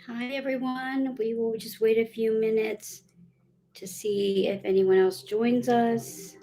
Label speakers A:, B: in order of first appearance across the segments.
A: Hi, everyone. We will just wait a few minutes to see if anyone else joins us.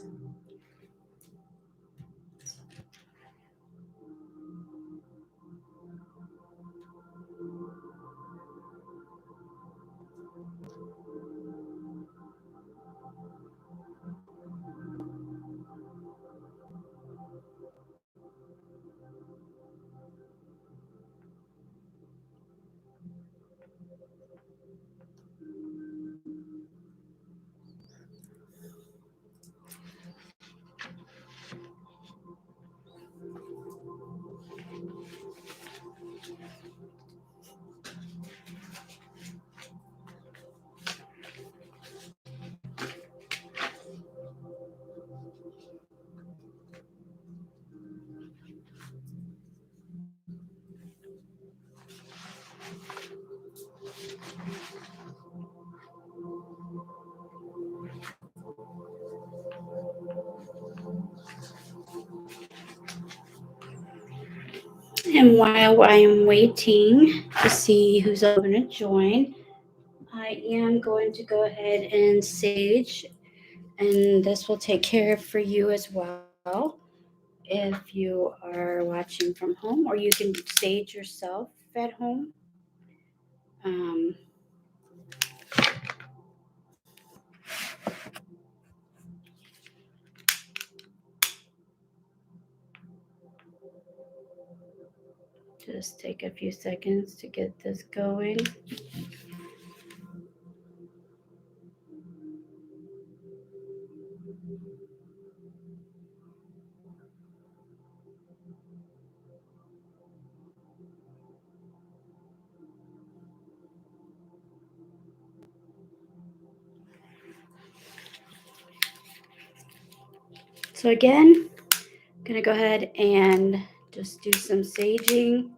A: And while I am waiting to see who's all going to join, I am going to go ahead and sage, and this will take care of for you as well. If you are watching from home, or you can sage yourself at home. Um, just take a few seconds to get this going. So again, I'm going to go ahead and just do some saging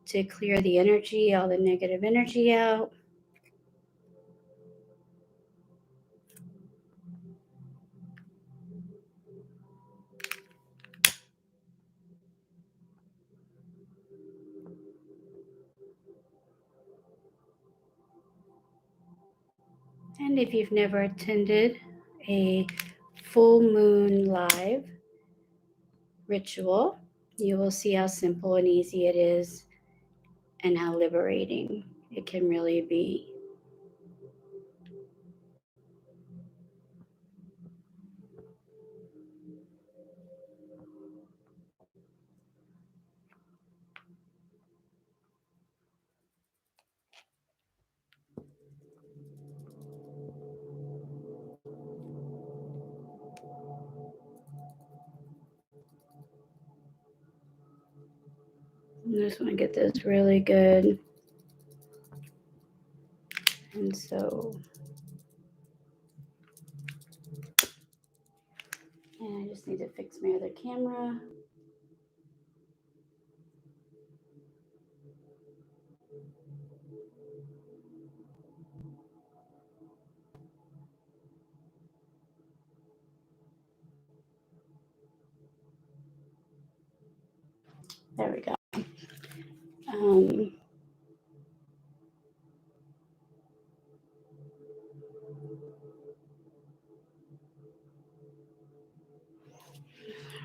A: to clear the energy, all the negative energy out. And if you've never attended a full moon live ritual, you will see how simple and easy it is and how liberating it can really be. I just want to get this really good. And so, and I just need to fix my other camera. There we go. Um,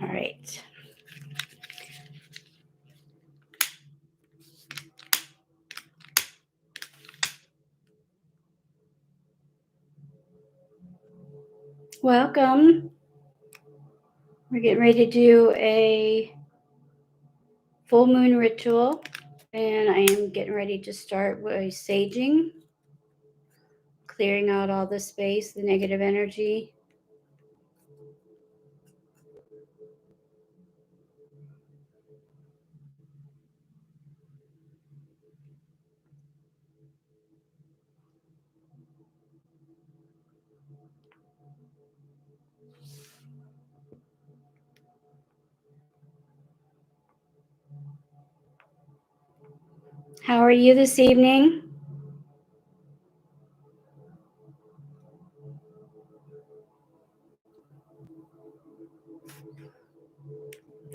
A: all right. Welcome. We're getting ready to do a full moon ritual, and I am getting ready to start with saging, clearing out all the space, the negative energy. How are you this evening?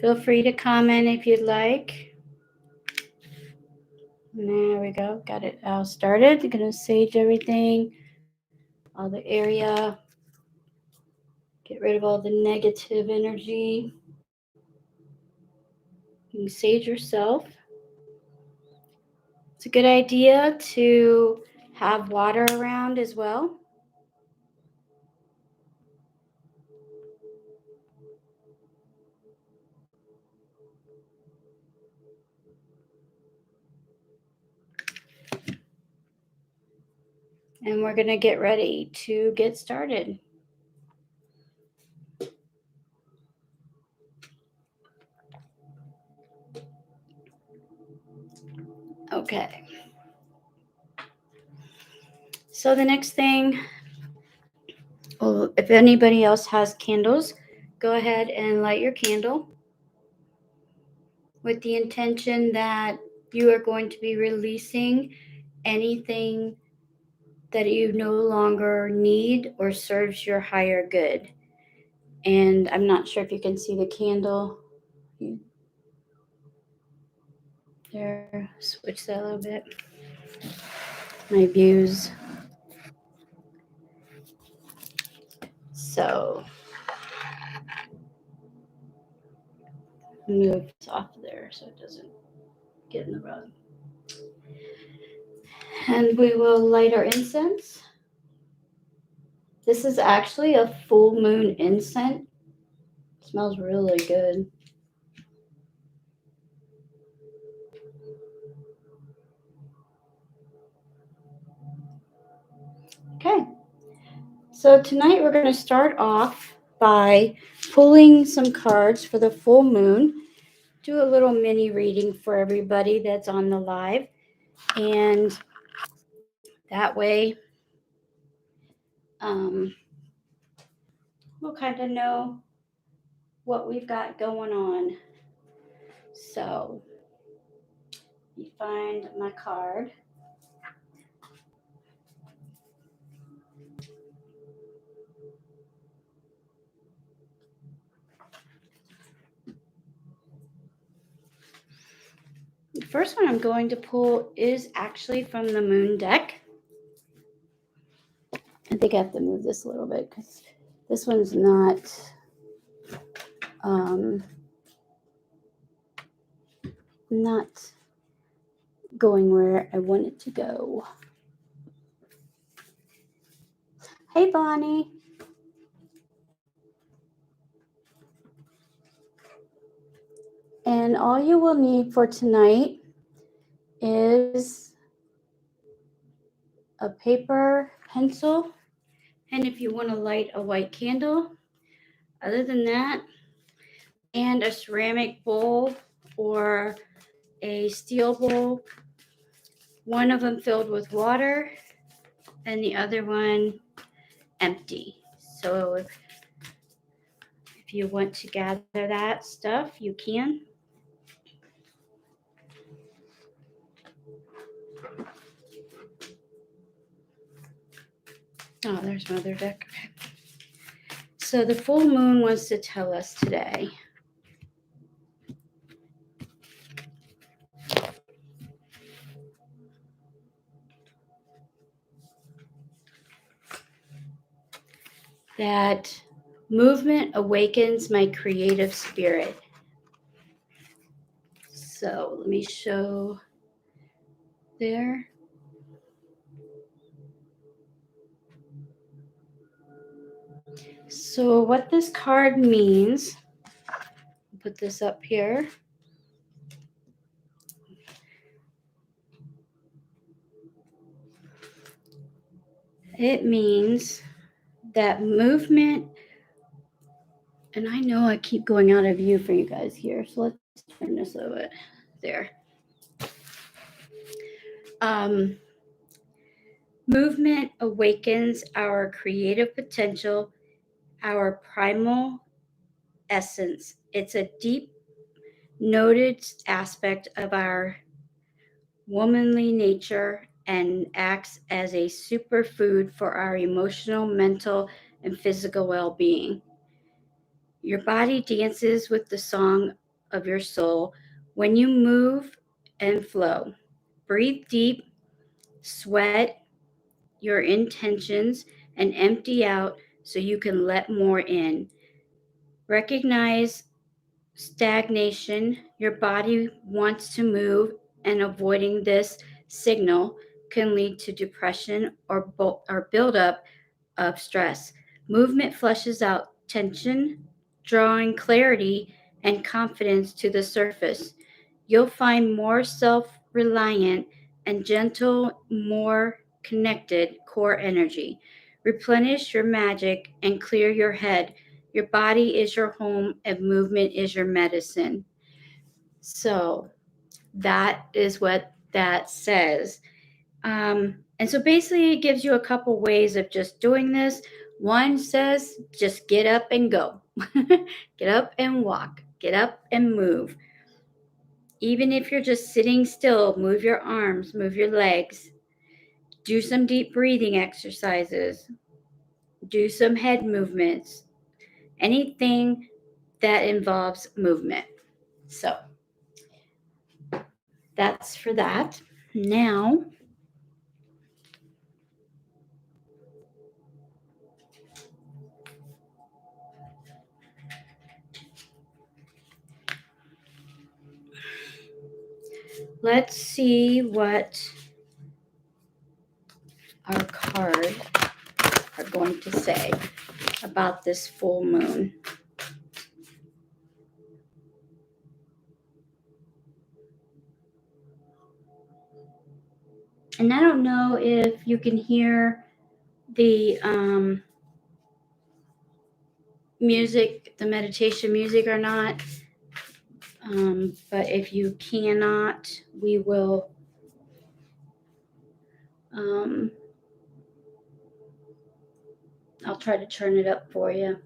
A: Feel free to comment if you'd like. There we go. Got it all started. I'm going to sage everything, all the area. Get rid of all the negative energy. You can sage yourself. It's a good idea to have water around as well. And we're going to get ready to get started. Okay. So the next thing, well, if anybody else has candles, go ahead and light your candle with the intention that you are going to be releasing anything that you no longer need or serves your higher good. And I'm not sure if you can see the candle. There, switch that a little bit. My views. So move this off there so it doesn't get in the rug. And we will light our incense. This is actually a full moon incense. It smells really good. Okay. So tonight we're going to start off by pulling some cards for the full moon. Do a little mini reading for everybody that's on the live. And that way we'll kind of know what we've got going on. So you find my card. The first one I'm going to pull is actually from the moon deck. I think I have to move this a little bit because this one's not not going where I want it to go. Hey, Bonnie. And all you will need for tonight is a paper, pencil, and if you want to light a white candle. Other than that, and a ceramic bowl or a steel bowl, one of them filled with water and the other one empty. So if you want to gather that stuff, you can. Oh, there's my other deck. Okay. So the full moon wants to tell us today that movement awakens my creative spirit. So let me show there. So what this card means, put this up here. It means that movement, and I know I keep going out of view for you guys here, so let's turn this a little bit there. Movement awakens our creative potential, our primal essence. It's a deep noted aspect of our womanly nature and acts as a superfood for our emotional, mental, and physical well-being. Your body dances with the song of your soul when you move and flow. breathe deep, sweat your intentions, and empty out so you can let more in. Recognize stagnation. Your body wants to move, and avoiding this signal can lead to depression or buildup of stress. Movement flushes out tension, drawing clarity and confidence to the surface. You'll find more self reliant and gentle, more connected core energy. Replenish your magic and clear your head. Your body is your home, and movement is your medicine. So that is what that says. And so basically, it gives you a couple ways of just doing this. One says just get up and go, get up and walk, get up and move. Even if you're just sitting still, move your arms, move your legs, do some deep breathing exercises, do some head movements, anything that involves movement. So that's for that. Now, let's see what our cards are going to say about this full moon. And I don't know if you can hear the music, the meditation music or not. But if you cannot, we will I'll try to turn it up for you.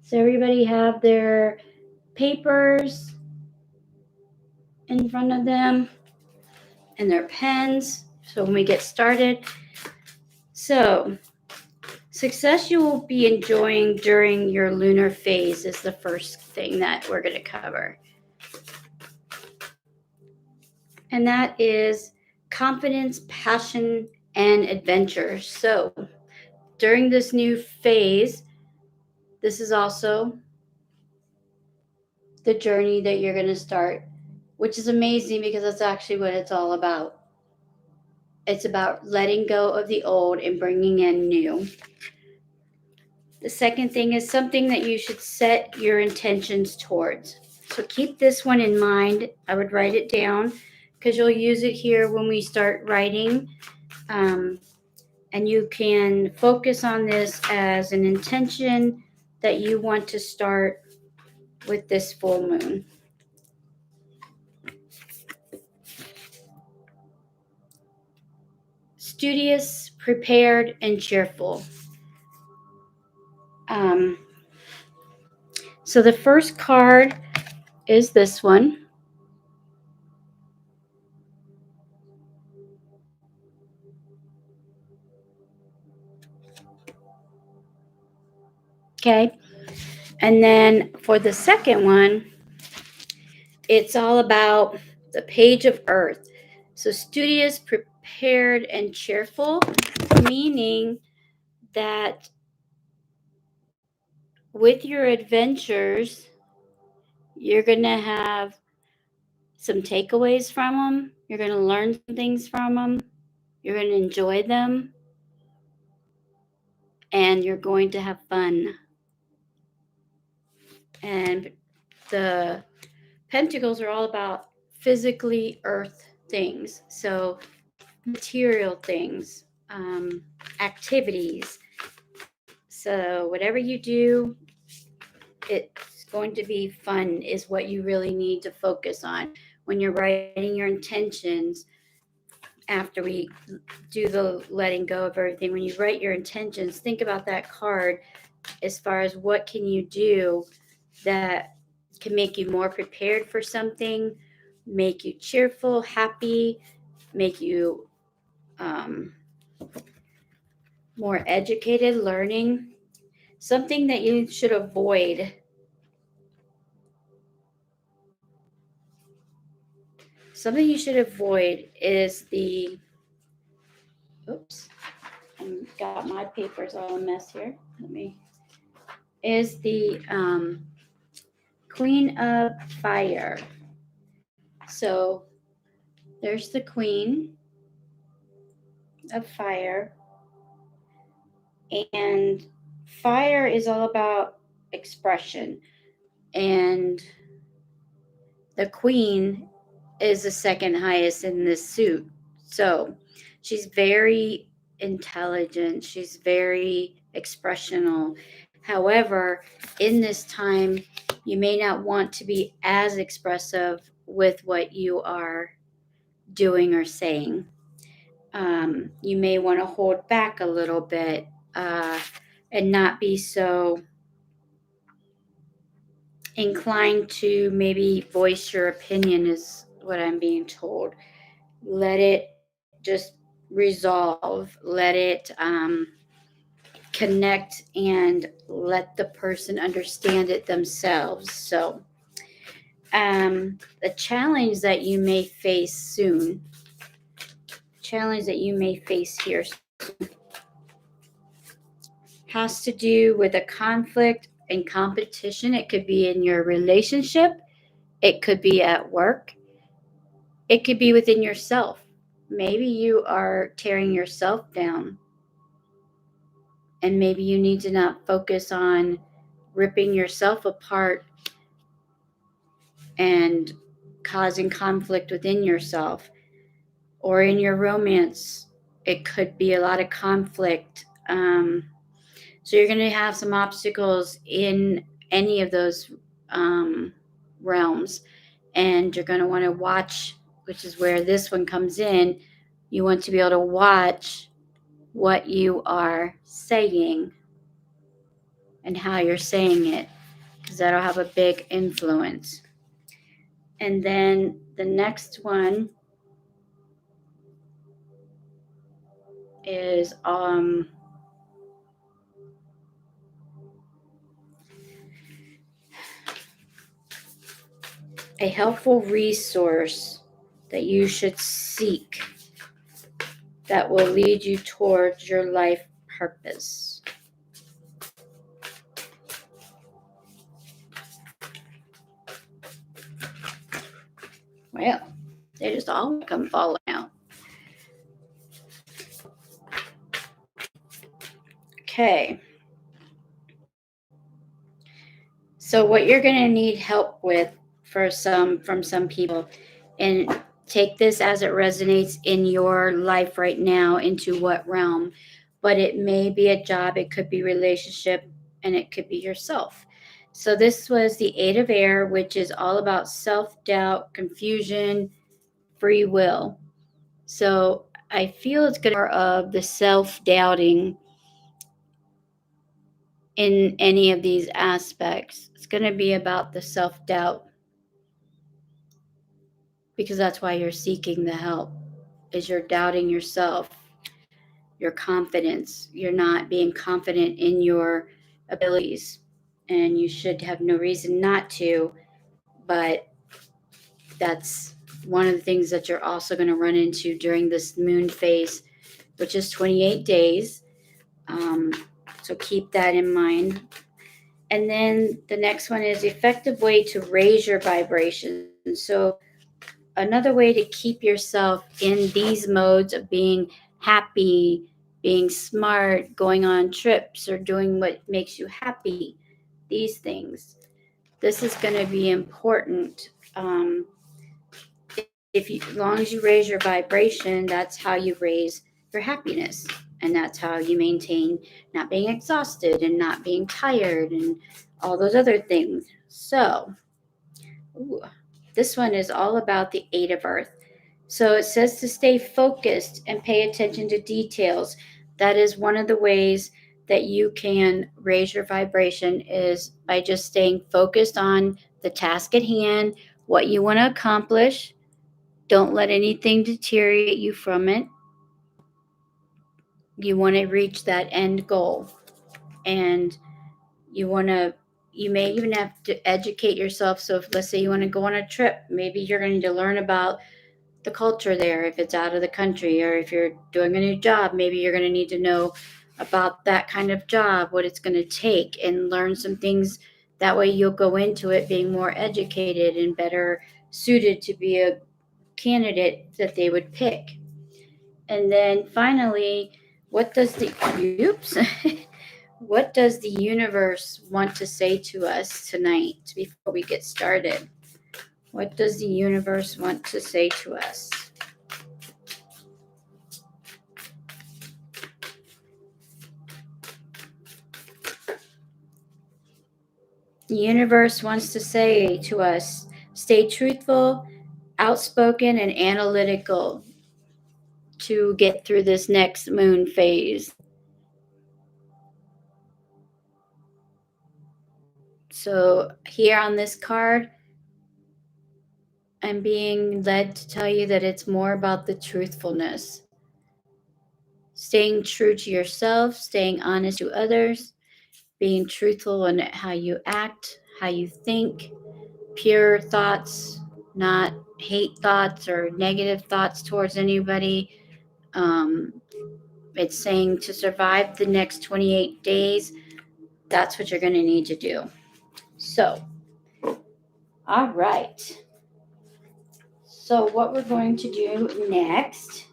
A: So everybody have their papers in front of them and their pens. So when we get started, so success you will be enjoying during your lunar phase is the first thing that we're going to cover. And that is confidence, passion, and adventure. So during this new phase, this is also the journey that you're going to start, which is amazing because that's actually what it's all about. It's about letting go of the old and bringing in new. The second thing is something that you should set your intentions towards. So keep this one in mind. I would write it down because you'll use it here when we start writing. And you can focus on this as an intention that you want to start with this full moon. Studious, prepared, and cheerful. So the first card is this one. Okay. And then for the second one, it's all about the page of earth. So studious, prepared, and cheerful, meaning that with your adventures, you're going to have some takeaways from them. You're going to learn some things from them. You're going to enjoy them. And you're going to have fun. And the pentacles are all about physically earth things. So material things, activities. So whatever you do, it's going to be fun is what you really need to focus on when you're writing your intentions. After we do the letting go of everything, when you write your intentions, think about that card as far as what can you do that can make you more prepared for something, make you cheerful, happy, make you more educated, learning. Something that you should avoid. Something you should avoid is the, oops, I've got my papers all a mess here. Is the Queen of Fire. So there's the Queen of Fire. And fire is all about expression. And the Queen is the second highest in this suit. So she's very intelligent. She's very expressional. However, in this time, you may not want to be as expressive with what you are doing or saying. You may want to hold back a little bit and not be so inclined to maybe voice your opinion, is what I'm being told. Let it just resolve, let it connect, and let the person understand it themselves. So, the challenge that you may face soon, here has to do with a conflict and competition. It could be in your relationship, it could be at work, it could be within yourself. Maybe you are tearing yourself down, and maybe you need to not focus on ripping yourself apart and causing conflict within yourself. Or in your romance, it could be a lot of conflict. So you're going to have some obstacles in any of those realms, and you're going to want to watch, which is where this one comes in. You want to be able to watch what you are saying and how you're saying it, because that'll have a big influence. And then the next one is a helpful resource that you should seek that will lead you towards your life purpose. Well, they just all come falling out. Okay. So what you're going to need help with from some people, and take this as it resonates in your life right now, into what realm, but it may be a job, it could be relationship, and it could be yourself. So this was the Eight of Air, which is all about self-doubt, confusion, free will. So I feel it's going to be more of the self-doubting in any of these aspects. It's going to be about the self-doubt, because that's why you're seeking the help, is you're doubting yourself, your confidence. You're not being confident in your abilities, and you should have no reason not to, but that's one of the things that you're also going to run into during this moon phase, which is 28 days. So keep that in mind. And then the next one is effective way to raise your vibration. So another way to keep yourself in these modes of being happy, being smart, going on trips, or doing what makes you happy, these things. This is going to be important. As long as you raise your vibration, that's how you raise your happiness, and that's how you maintain not being exhausted and not being tired and all those other things. So, this one is all about the Eight of Earth. So it says to stay focused and pay attention to details. That is one of the ways that you can raise your vibration, is by just staying focused on the task at hand, what you want to accomplish. Don't let anything deteriorate you from it. You want to reach that end goal, and you may even have to educate yourself. So if, let's say, you want to go on a trip, maybe you're going to learn about the culture there if it's out of the country, or if you're doing a new job, maybe you're going to need to know about that kind of job, what it's going to take, and learn some things. That way you'll go into it being more educated and better suited to be a candidate that they would pick. And then finally, what does the oops what does the universe want to say to us tonight before we get started? What does the universe want to say to us? The universe wants to say to us, stay truthful, outspoken, and analytical to get through this next moon phase. So, here on this card, I'm being led to tell you that it's more about the truthfulness. Staying true to yourself, staying honest to others, being truthful in how you act, how you think, pure thoughts, not hate thoughts or negative thoughts towards anybody. Um, it's saying to survive the next 28 days, that's what you're going to need to do. So, all right. So, what we're going to do next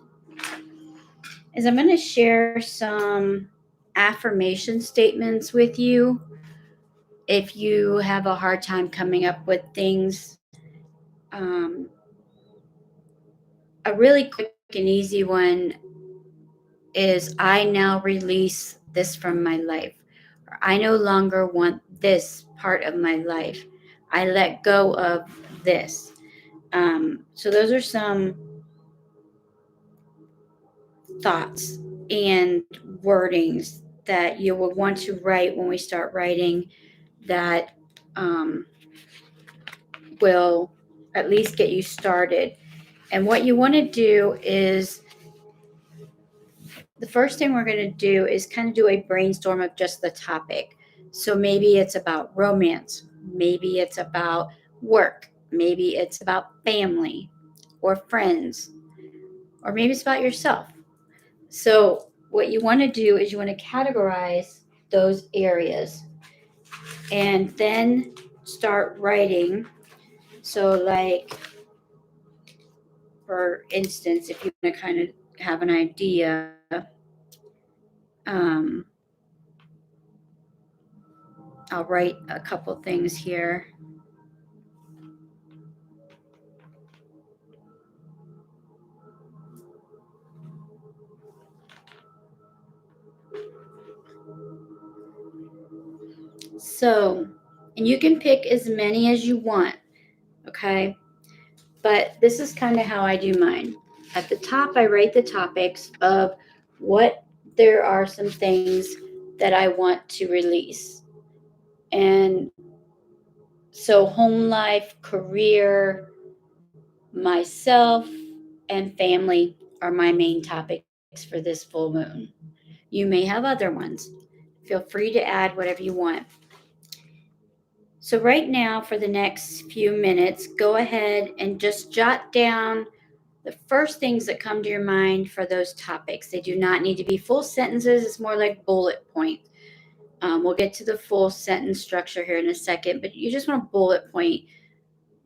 A: is I'm going to share some affirmation statements with you. If you have a hard time coming up with things, um, a really quick and easy one is I now release this from my life. Or I no longer want this part of my life. I let go of this. So those are some thoughts and wordings that you will want to write when we start writing that um, will at least get you started. And what you want to do is the first thing we're going to do is kind of do a brainstorm of just the topic. So maybe it's about romance, maybe it's about work, maybe it's about family or friends, or maybe it's about yourself. So, what you want to do is you want to categorize those areas and then start writing. So, like, for instance, if you want to kind of have an idea, um, I'll write a couple things here. So, and you can pick as many as you want, okay? But this is kind of how I do mine. At the top, I write the topics of what there are some things that I want to release. And so, home life, career, myself, and family are my main topics for this full moon. You may have other ones. Feel free to add whatever you want. So, right now, for the next few minutes, go ahead and just jot down the first things that come to your mind for those topics. They do not need to be full sentences, it's more like bullet points. We'll get to the full sentence structure here in a second, but you just want to bullet point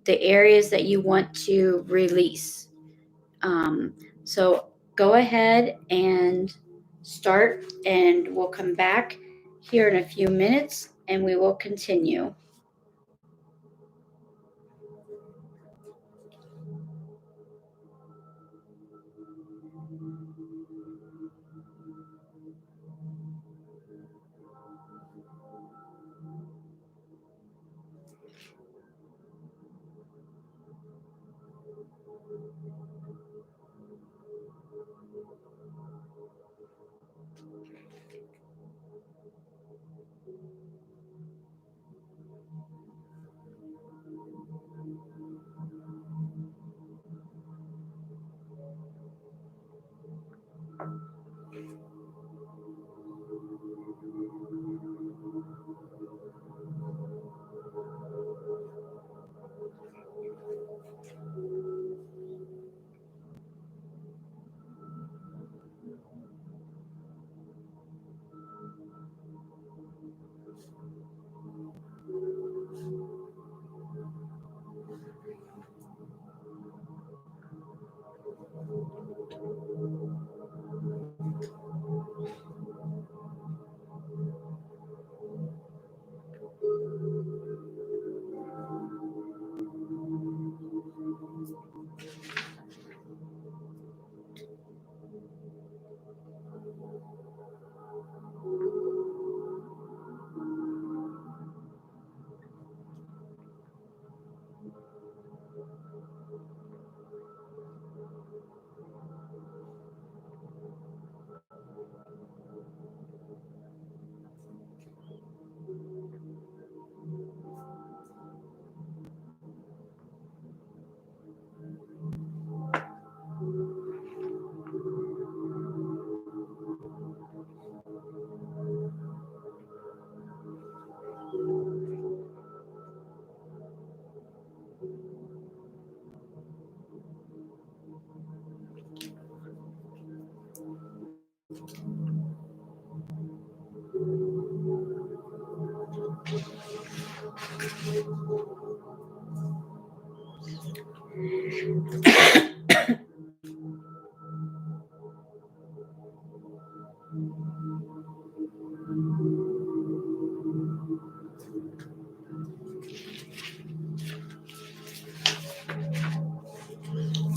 A: the areas that you want to release. So go ahead and start, and we'll come back here in a few minutes and we will continue.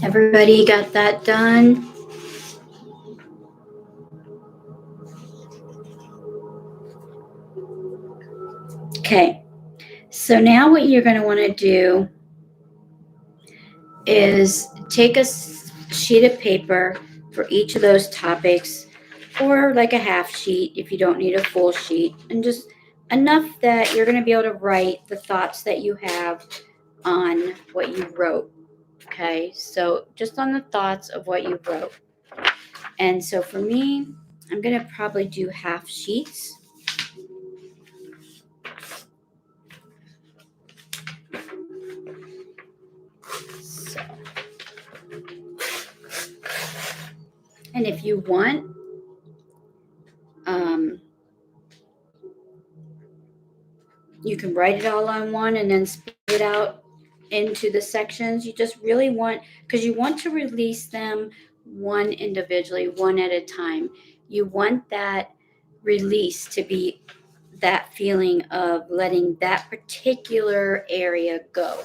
A: Everybody got that done? Okay, so now what you're going to want to do is take a sheet of paper for each of those topics, or like a half sheet if you don't need a full sheet, and just enough that you're going to be able to write the thoughts that you have on what you wrote. Okay, so just on the thoughts of what you wrote. And so for me, I'm going to probably do half sheets. So, and if you want, you can write it all on one and then split it out into the sections. You just really want, because you want to release them one individually, one at a time. You want that release to be that feeling of letting that particular area go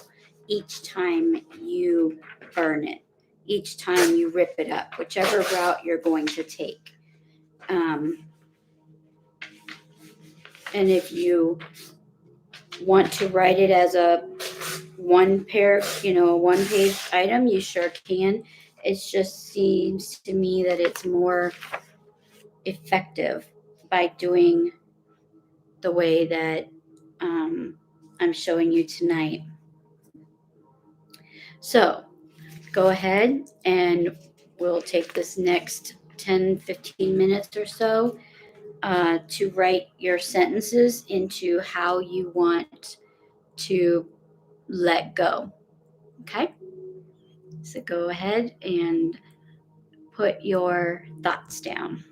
A: each time you burn it, each time you rip it up, whichever route you're going to take. And if you want to write it as a one page item, you sure can. It just seems to me that it's more effective by doing the way that I'm showing you tonight. So go ahead and we'll take this next 10-15 minutes or so to write your sentences into how you want to let go. Okay? So go ahead and put your thoughts down.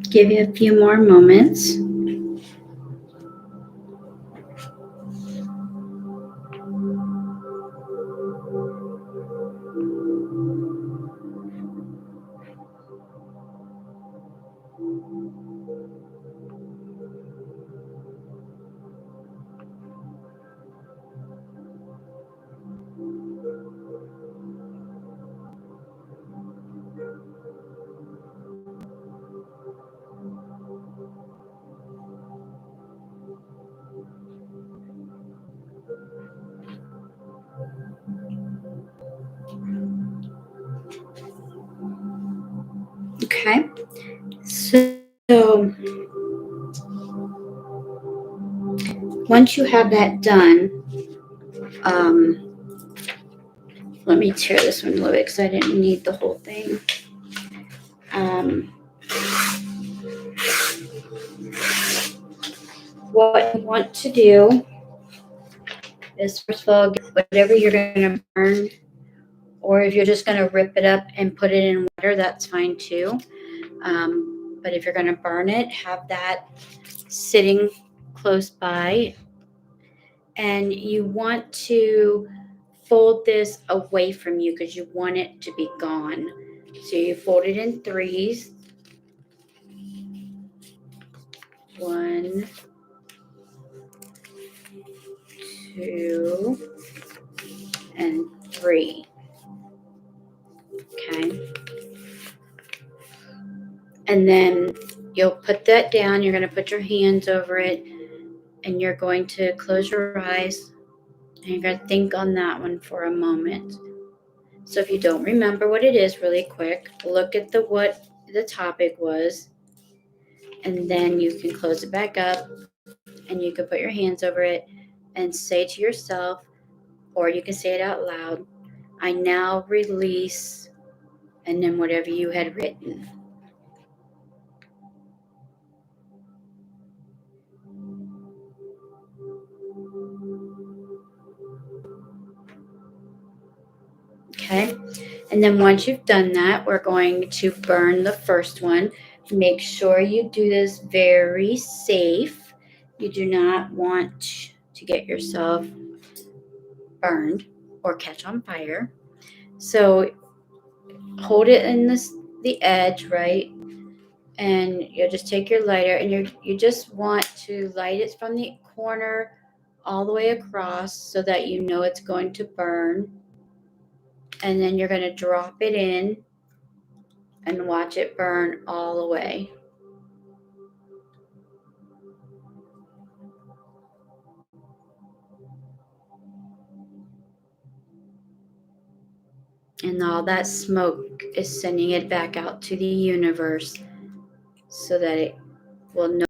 A: Give you a few more moments. Okay. So once you have that done, let me tear this one a little bit because I didn't need the whole thing. What you want to do is, first of all, get whatever you're going to burn, or if you're just going to rip it up and put it in water, that's fine too. But if you're going to burn it, have that sitting close by. And you want to fold this away from you because you want it to be gone. So you fold it in threes. 1, 2, and 3. Okay. And then you'll put that down. You're going to put your hands over it, and you're going to close your eyes, and you're going to think on that one for a moment. So if you don't remember what it is, really quick, look at what the topic was, and then you can close it back up, and you can put your hands over it and say to yourself, or you can say it out loud, I now release, and then whatever you had written. Okay, and then once you've done that, we're going to burn the first one. Make sure you do this very safe. You do not want to get yourself burned or catch on fire. So hold it in the edge, right? And you'll just take your lighter, and you just want to light it from the corner all the way across so that you know it's going to burn. And then you're going to drop it in and watch it burn all the way. And all that smoke is sending it back out to the universe so that it will